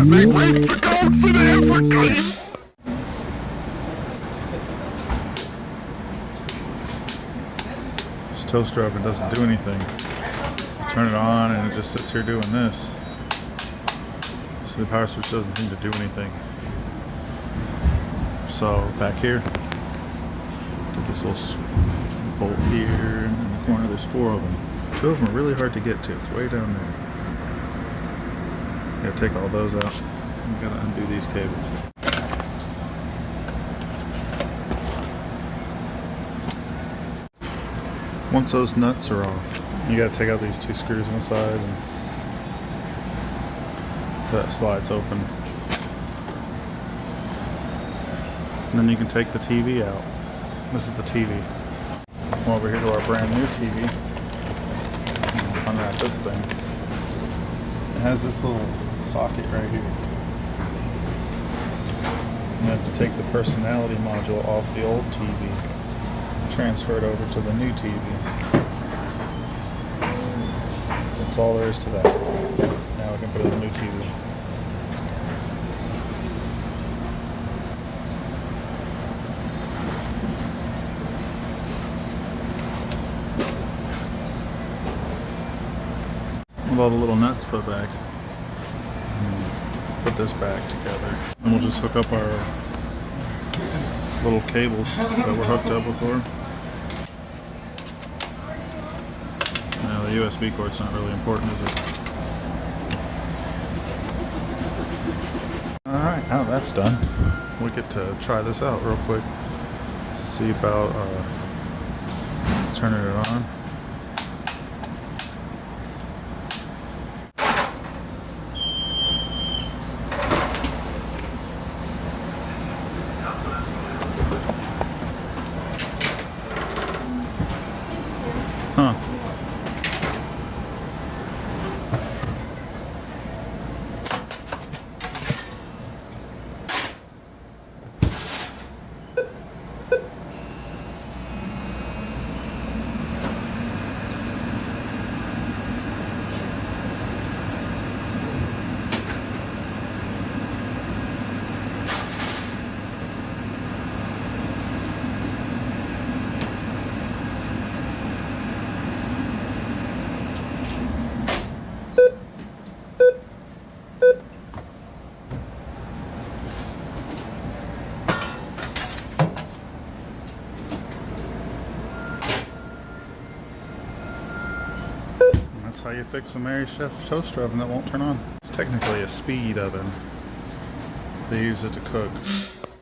They rape the goats in Africa! This toaster oven doesn't do anything. Turn it on and it just sits here doing this. So the power switch doesn't seem to do anything. So back here, get this little bolt here, and in the corner there's 4 of them. 2 of them are really hard to get to. It's way down there. Gotta take all those out. You gotta undo these cables. Once those nuts are off, you gotta take out these 2 screws on the side, and that slides open. And then you can take the TV out. This is the TV. Come over here to our brand new TV. Unwrap this thing. It has this little socket right here. You have to take the personality module off the old TV, transfer it over to the new TV. That's all there is to that. Now we can put it in the new TV. With all the little nuts put back, put this back together, and we'll just hook up our little cables that were hooked up before. Now the USB cord's not really important, is it? Alright, now that's done, we get to try this out real quick. See about turning it on. Huh. That's how you fix a Merrychef toaster oven that won't turn on. It's technically a speed oven. They use it to cook.